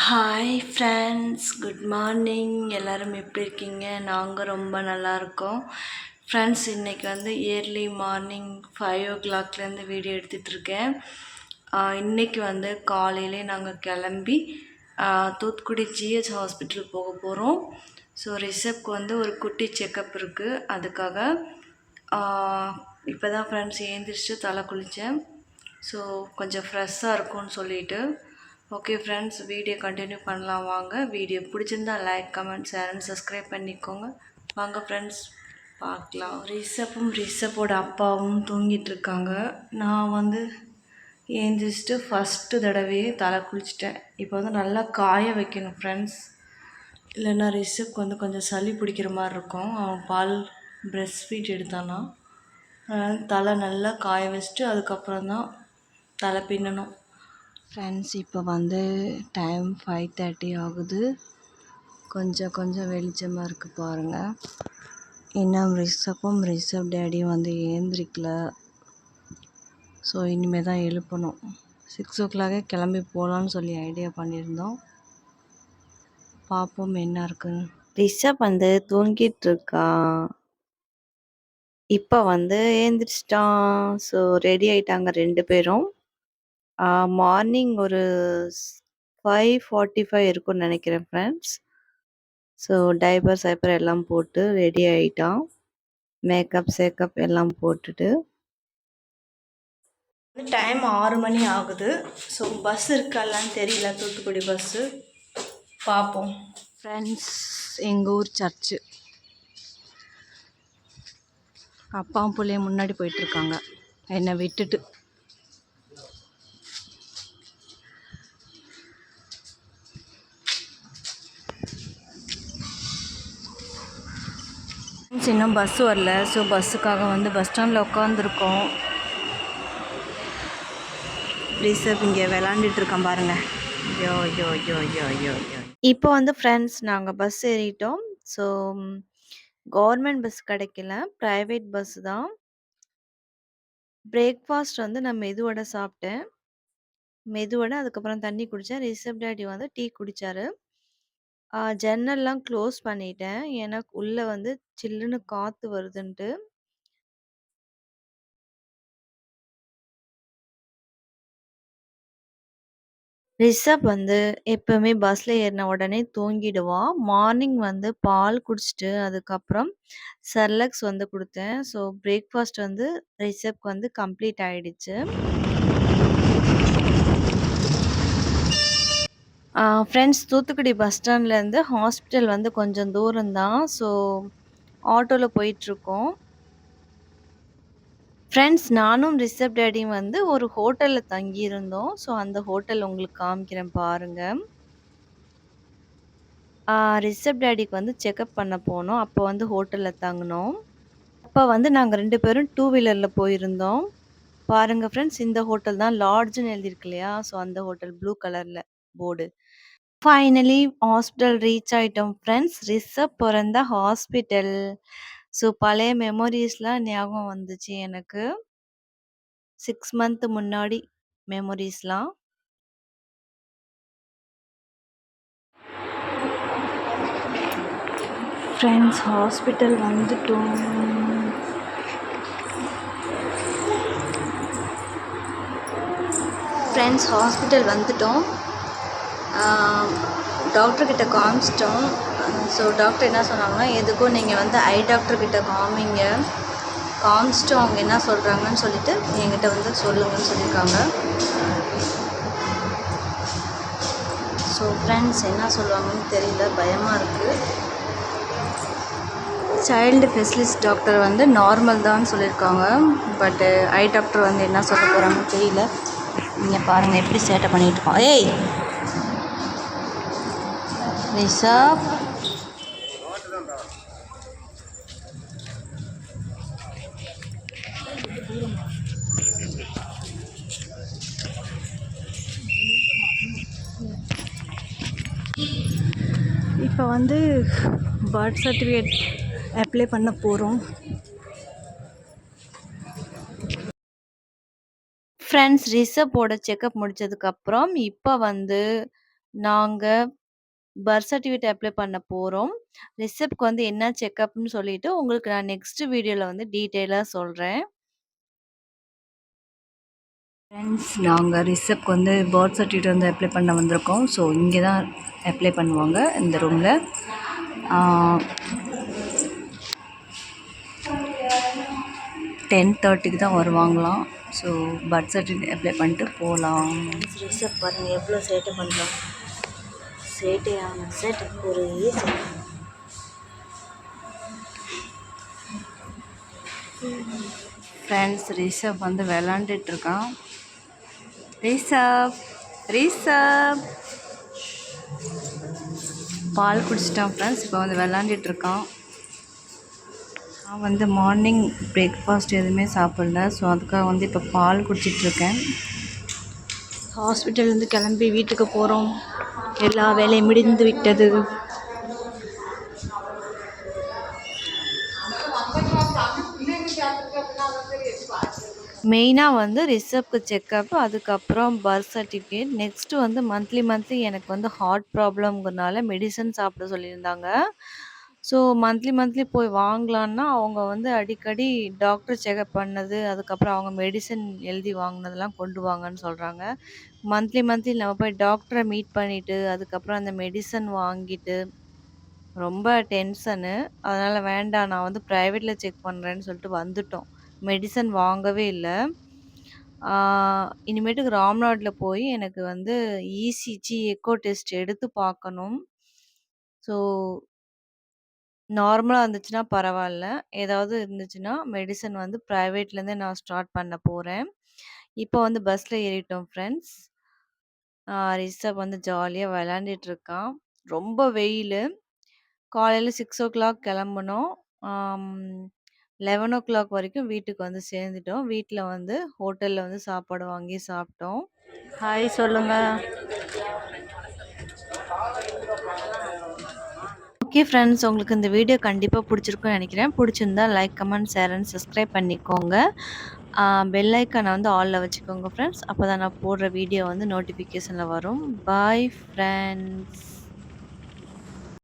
Hi friends, good morning. எல்லோரும் எப்படி இருக்கீங்க? நாங்கள் ரொம்ப நல்லாயிருக்கோம் ஃப்ரெண்ட்ஸ். இன்றைக்கி வந்து இயர்லி மார்னிங் 5 o'clockலேருந்து வீடியோ எடுத்துகிட்ருக்கேன். இன்றைக்கி வந்து காலையிலே நாங்கள் கிளம்பி தூத்துக்குடி ஜிஹெச் ஹாஸ்பிட்டல் போக போகிறோம். ஸோ ரிசப்க்கு வந்து ஒரு குட்டி செக்கப் இருக்குது. அதுக்காக இப்போ தான் ஃப்ரெண்ட்ஸ் ஏந்திரிச்சு தலை குளித்தேன். ஸோ கொஞ்சம் ஃப்ரெஷ்ஷாக இருக்கும்னு சொல்லிவிட்டு ஓகே ஃப்ரெண்ட்ஸ், வீடியோ கண்டினியூ பண்ணலாம் வாங்க. வீடியோ பிடிச்சிருந்தா like, comment, share and subscribe பண்ணிக்கோங்க. வாங்க ஃப்ரெண்ட்ஸ் பார்க்கலாம். ரிஷப்போட அப்பாவும் தூங்கிட்டு இருக்காங்க. நான் வந்து ஏந்திரிச்சிட்டு ஃபஸ்ட்டு தடவையே தலை குளிச்சிட்டேன். இப்போ வந்து நல்லா காய வைக்கணும் ஃப்ரெண்ட்ஸ், இல்லைன்னா ரிஷப்க்கு வந்து கொஞ்சம் சளி பிடிக்கிற மாதிரி இருக்கும். அவன் பால் ப்ரெஸ்ட் ஃபீட் எடுத்தானா, அதனால் தலை நல்லா காய வச்சுட்டு அதுக்கப்புறம் தான் தலை பின்னணும் ஃப்ரெண்ட்ஸ். இப்போ வந்து டைம் 5:30 ஆகுது. கொஞ்சம் வெளிச்சமாக இருக்குது பாருங்கள். இன்னும் ரிஷப் டேடியும் வந்து ஏந்திரிக்கல. ஸோ இனிமேல் தான் எழுப்பணும். 6 o'clock கிளம்பி போகலான்னு சொல்லி ஐடியா பண்ணியிருந்தோம். பார்ப்போம் என்ன இருக்குன்னு. ரிஷப் வந்து தூங்கிட்டு இருக்கான். இப்போ வந்து ஏந்திரிச்சிட்டான். ஸோ ரெடி ஆயிட்டாங்க 2 பேரும். மார்னிங் ஒரு 5:45 இருக்கும்னு நினைக்கிறேன் ஃப்ரெண்ட்ஸ். ஸோ டைப்பர் எல்லாம் போட்டு ரெடி ஆகிட்டான். மேக்கப் எல்லாம் போட்டுட்டு டைம் 6 மணி ஆகுது. ஸோ பஸ் இருக்கான்னு தெரியல, தூத்துக்குடி பஸ்ஸு பார்ப்போம் ஃப்ரெண்ட்ஸ். எங்கள் ஊர் சர்ச்சு. அப்பாவும் பிள்ளையும் முன்னாடி போயிட்டுருக்காங்க என்னை விட்டுட்டு. இன்னும் பஸ் வரல. ஸோ பஸ்ஸுக்காக வந்து பஸ் ஸ்டாண்டில் உட்காந்துருக்கோம். ரிஷப் இங்கே விளாண்டுட்டு இருக்கான் பாருங்கள். யோ யோ யோ யோ யோ யோ. இப்போ வந்து ஃப்ரெண்ட்ஸ் நாங்கள் பஸ் ஏறிட்டோம். ஸோ கவர்மெண்ட் பஸ் கிடைக்கல, ப்ரைவேட் பஸ் தான். பிரேக்ஃபாஸ்ட் வந்து நான் மெதுவடை சாப்பிட்டேன். மெதுவடை, அதுக்கப்புறம் தண்ணி குடித்தேன். ரிஷப் டேடி வந்து டீ குடித்தார். ஜன்னல்லாம் க்ளோஸ் பண்ணிட்டேன், ஏன்னா உள்ளே வந்து சில்லுன்னு காற்று வருதுன்ட்டு. ரிஷப் வந்து எப்பவுமே பஸ்ஸில் ஏறின உடனே தூங்கிடுவான். மார்னிங் வந்து பால் குடிச்சிட்டு அதுக்கப்புறம் செர்லக்ஸ் வந்து கொடுத்தேன். ஸோ பிரேக்ஃபாஸ்ட் வந்து ரிஷப்க்கு வந்து கம்ப்ளீட் ஆகிடுச்சு. ஃப்ரெண்ட்ஸ், தூத்துக்குடி பஸ் ஸ்டாண்ட்லேருந்து ஹாஸ்பிட்டல் வந்து கொஞ்சம் தூரம்தான். ஸோ ஆட்டோவில் போயிட்டுருக்கோம் ஃப்ரெண்ட்ஸ். நானும் ரிஷப் டேடியும் வந்து ஒரு ஹோட்டலில் தங்கியிருந்தோம். ஸோ அந்த ஹோட்டல் உங்களுக்கு காமிக்கிறேன் பாருங்கள். ரிஷப் டேடிக்கு வந்து செக்கப் பண்ண போனோம். அப்போ வந்து ஹோட்டலில் தங்கினோம். அப்போ வந்து நாங்கள் 2 பேரும் 2 வீலரில் போயிருந்தோம். பாருங்கள் ஃப்ரெண்ட்ஸ், இந்த ஹோட்டல் தான் லாட்ஜுன்னு எழுதியிருக்கு இல்லையா? ஸோ அந்த ஹோட்டல் ப்ளூ கலரில் போர்டு. ஃபைனலி ஹாஸ்பிட்டல் ரீச் ஆயிட்டோம் ஃப்ரெண்ட்ஸ். ரிஷப் பிறந்த ஹாஸ்பிட்டல். ஸோ பழைய மெமோரிஸ்லாம் ஞாபகம் வந்துச்சு எனக்கு. 6 மந்த் முன்னாடி மெமோரிஸ்லாம். ஃப்ரெண்ட்ஸ், ஹாஸ்பிட்டல் வந்துட்டோம். டாக்டர்கிட்ட காமிச்சிட்டோம். ஸோ டாக்டர் என்ன சொன்னாங்கன்னா, எதுக்கும் நீங்கள் வந்து ஐ டாக்டர்கிட்ட காமிச்சிட்டோம், அவங்க என்ன சொல்கிறாங்கன்னு சொல்லிவிட்டு என்கிட்ட வந்து சொல்லுங்கன்னு சொல்லியிருக்காங்க. ஸோ ஃப்ரெண்ட்ஸ், என்ன சொல்லுவாங்கன்னு தெரியல, பயமாக இருக்குது. சைல்டு ஸ்பெஷலிஸ்ட் டாக்டர் வந்து நார்மல் தான் சொல்லியிருக்காங்க. பட்டு ஐ டாக்டர் வந்து என்ன சொல்ல போகிறாங்கன்னு தெரியல. நீங்கள் பாருங்கள் எப்படி சேட்டை பண்ணிகிட்டு இருக்கோம். ஏய் ரிஷப், இப்போ வந்து பர்த் சர்டிஃபிகேட் அப்ளை பண்ண போகிறோம் ஃப்ரெண்ட்ஸ். ரிஷப்போட செக்கப் முடித்ததுக்கப்புறம் இப்போ வந்து நாங்க பர்த் சர்டிஃபிகேட் அப்ளை பண்ண போறோம். ரிசப்ட்க்கு வந்து என்ன செக்கப்ன்னு சொல்லிட்டு உங்களுக்கு நான் நெக்ஸ்ட் வீடியோல வந்து டீட்டெயிலா சொல்றேன். ஃப்ரெண்ட்ஸ், நாங்கள் ரிசப்ட்க்கு வந்து பர்த் சர்டிஃபிகேட் வந்து அப்ளை பண்ண வந்திருக்கோம். ஸோ இங்கே தான் அப்ளை பண்ணுவாங்க இந்த ரூமில். 10:30க்கு தான் வருவாங்களாம். ஸோ பர்த் சர்டிஃபிகேட் அப்ளை பண்ணிட்டு போகலாம். ரிசப்ட் பாருங்கள் எவ்வளோ சேட்டை பண்ணுறோம். சேட்டையான சேட்டை ஒரே சேட்டை. ஃப்ரெண்ட்ஸ், ரிஷப் வந்து விளாண்டுட்டு இருக்கான். ரிஷப் பால் குடிச்சிட்டான் ஃப்ரெண்ட்ஸ். இப்போ வந்து விளாண்டுட்டு இருக்கான். நான் வந்து மார்னிங் பிரேக்ஃபாஸ்ட் எதுவுமே சாப்பிடல. ஸோ அதுக்காக வந்து இப்போ பால் குடிச்சிட்ருக்கேன். ஹாஸ்பிட்டல்லேருந்து கிளம்பி வீட்டுக்கு போகிறோம். எல்லா வேலையும் முடிந்து விட்டது. மெயினாக வந்து ரிசப்ட்க்கு செக்கப், அதுக்கப்புறம் பர்த் சர்டிஃபிகேட். நெக்ஸ்ட்டு வந்து மந்த்லி எனக்கு வந்து ஹார்ட் ப்ராப்ளம்ங்கிறனால மெடிசன் சாப்பிட சொல்லியிருந்தாங்க. ஸோ மந்த்லி போய் வாங்கலான்னா அவங்க வந்து அடிக்கடி டாக்டர் செக்கப் பண்ணது, அதுக்கப்புறம் அவங்க மெடிசன் எழுதி வாங்கினதெல்லாம் கொண்டு வாங்கன்னு சொல்கிறாங்க. மந்த்லி நம்ம போய் டாக்டரை மீட் பண்ணிவிட்டு அதுக்கப்புறம் அந்த மெடிசன் வாங்கிட்டு ரொம்ப டென்ஷனு. அதனால வேண்டாம், நான் வந்து பிரைவேட்ல செக் பண்றேன்னு சொல்லிட்டு வந்துட்டோம். மெடிசன் வாங்கவே இல்ல. ஆ இனிமேட்டுக்கு ராம்நாட்ல போய் எனக்கு வந்து இசிஜி, எக்கோ டெஸ்ட் எடுத்து பார்க்கணும். ஸோ நார்மலா இருந்துச்சுன்னா பரவால்ல. ஏதாவது இருந்துச்சுன்னா மெடிசன் வந்து பிரைவேட்லேருந்தே நான் ஸ்டார்ட் பண்ண போறேன். இப்போ வந்து பஸ்ல ஏறிட்டோம் ஃப்ரெண்ட்ஸ். ரிஷப் வந்து ஜாலியா விளையாண்டுட்டு இருக்கான். ரொம்ப வெயிலு. காலையில 6:00 கிளம்புனோம். ஆம் 11:00 வரைக்கும் வீட்டுக்கு வந்து சேர்ந்துட்டோம். வீட்ல வந்து ஹோட்டல்ல வந்து சாப்பாடு வாங்கி சாப்பிட்டோம். ஹாய் சொல்லுங்க. ஓகே ஃப்ரெண்ட்ஸ், உங்களுக்கு இந்த வீடியோ கண்டிப்பாக பிடிச்சிருக்கும்னு நினைக்கிறேன். பிடிச்சிருந்தா like, comment, share and subscribe பண்ணிக்கோங்க. பெல் ஐக்கானை வந்து ஆலில் வச்சுக்கோங்க ஃப்ரெண்ட்ஸ். அப்போ தான் நான் போடுற வீடியோ வந்து நோட்டிஃபிகேஷனில் வரும். Bye friends.